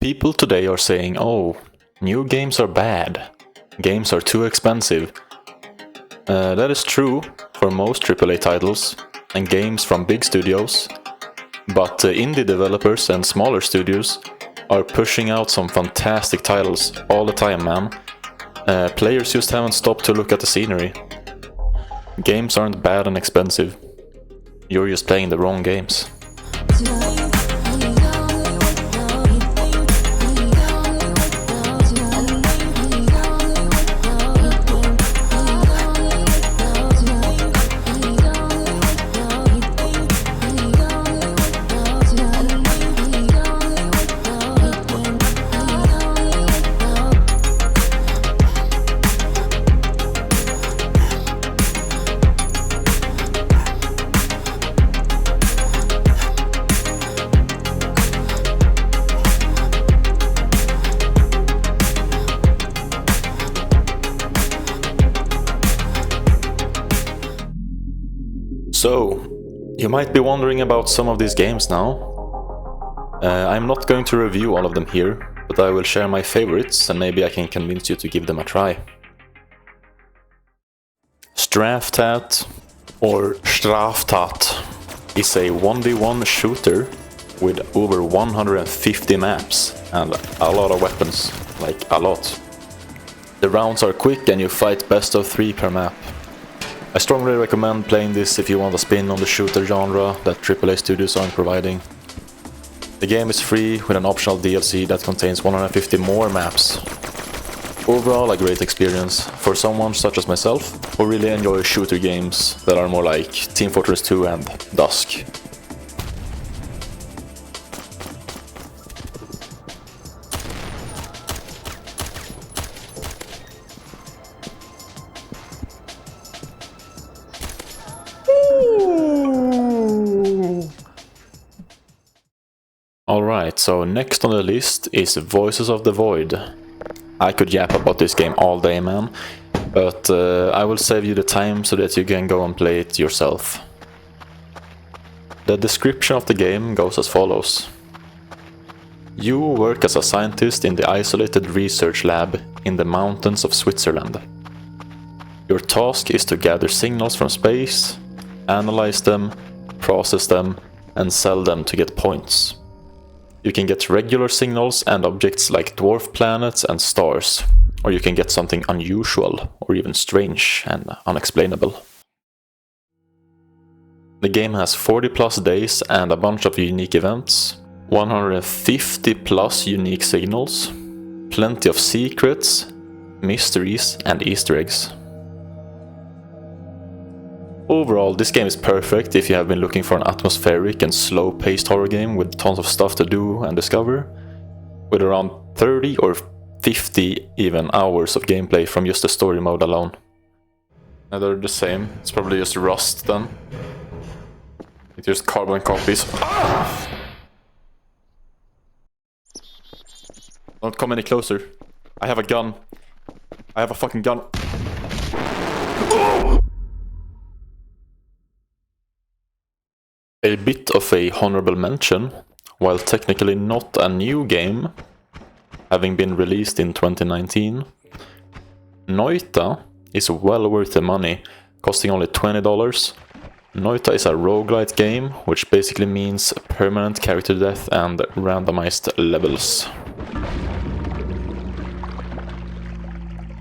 People today are saying, oh, new games are bad, games are too expensive. That is true for most AAA titles and games from big studios, but indie developers and smaller studios are pushing out some fantastic titles all the time, man. Players just haven't stopped to look at the scenery. Games aren't bad and expensive. You're just playing the wrong games. So, you might be wondering about some of these games now. I'm not going to review all of them here, but I will share my favorites and maybe I can convince you to give them a try. STRAFTAT, or STRAFTAT, is a 1v1 shooter with over 150 maps and a lot of weapons, like a lot. The rounds are quick and you fight best of 3 per map. I strongly recommend playing this if you want a spin on the shooter genre that AAA studios aren't providing. The game is free with an optional DLC that contains 150 more maps. Overall a great experience for someone such as myself who really enjoy shooter games that are more like Team Fortress 2 and DUSK. Alright, so next on the list is Voices of the Void. I could yap about this game all day, man, but I will save you the time so that you can go and play it yourself. The description of the game goes as follows. You work as a scientist in the isolated research lab in the mountains of Switzerland. Your task is to gather signals from space, analyze them, process them, and sell them to get points. You can get regular signals and objects like dwarf planets and stars, or you can get something unusual or even strange and unexplainable. The game has 40 plus days and a bunch of unique events, 150 plus unique signals, plenty of secrets, mysteries and Easter eggs. Overall, this game is perfect if you have been looking for an atmospheric and slow-paced horror game with tons of stuff to do and discover, with around 30 or 50 even hours of gameplay from just the story mode alone. Now they're the same, it's probably just rust then. It's just carbon copies. Ah! Don't come any closer. I have a gun. I have a fucking gun. Oh! A bit of a honorable mention, while technically not a new game, having been released in 2019, Noita is well worth the money, costing only $20. Noita is a roguelite game, which basically means permanent character death and randomized levels.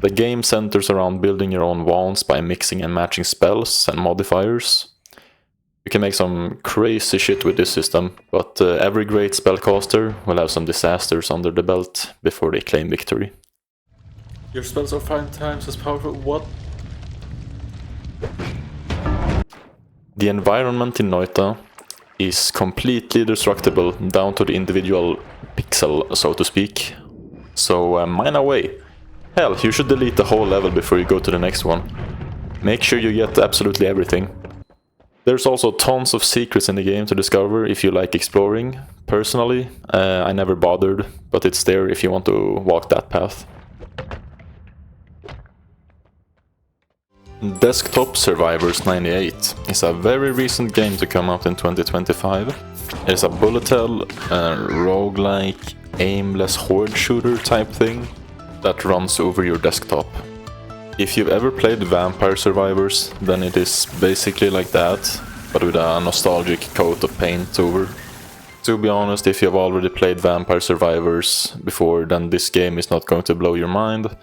The game centers around building your own wands by mixing and matching spells and modifiers. You can make some crazy shit with this system, but every great spellcaster will have some disasters under the belt before they claim victory. Your spells are 5 times as powerful. What? The environment in Noita is completely destructible down to the individual pixel, so to speak. So mine away. Hell, you should delete the whole level before you go to the next one. Make sure you get absolutely everything. There's also tons of secrets in the game to discover if you like exploring. Personally, I never bothered, but it's there if you want to walk that path. Desktop Survivors 98 is a very recent game to come out in 2025. It's a bullet hell, roguelike aimless horde shooter type thing that runs over your desktop. If you've ever played Vampire Survivors, then it is basically like that, but with a nostalgic coat of paint over. To be honest, if you've already played Vampire Survivors before, then this game is not going to blow your mind,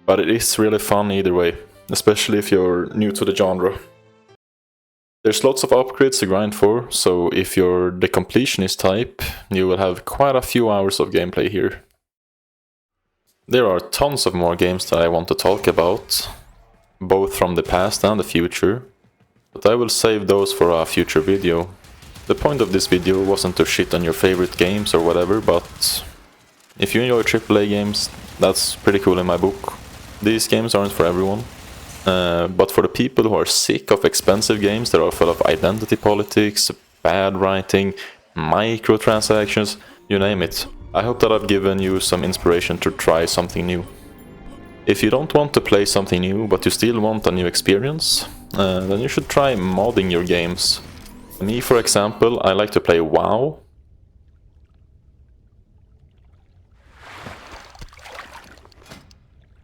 but it is really fun either way, especially if you're new to the genre. There's lots of upgrades to grind for, so if you're the completionist type, you will have quite a few hours of gameplay here. There are tons of more games that I want to talk about, both from the past and the future, but I will save those for a future video. The point of this video wasn't to shit on your favorite games or whatever, but if you enjoy AAA games, that's pretty cool in my book. These games aren't for everyone, but for the people who are sick of expensive games that are full of identity politics, bad writing, microtransactions, you name it. I hope that I've given you some inspiration to try something new. If you don't want to play something new, but you still want a new experience, then you should try modding your games. Me, for example, I like to play WoW.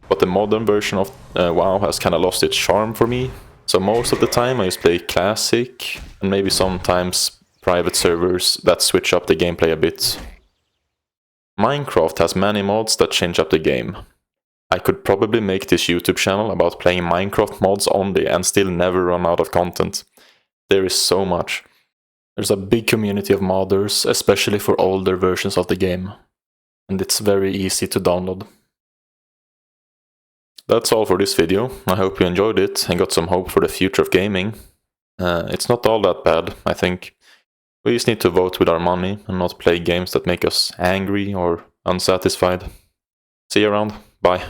But the modern version of WoW has kinda lost its charm for me. So most of the time I just play Classic, and maybe sometimes private servers that switch up the gameplay a bit. Minecraft has many mods that change up the game. I could probably make this YouTube channel about playing Minecraft mods only and still never run out of content. There is so much. There's a big community of modders, especially for older versions of the game. And it's very easy to download. That's all for this video. I hope you enjoyed it and got some hope for the future of gaming. It's not all that bad, I think. We just need to vote with our money and not play games that make us angry or unsatisfied. See you around. Bye.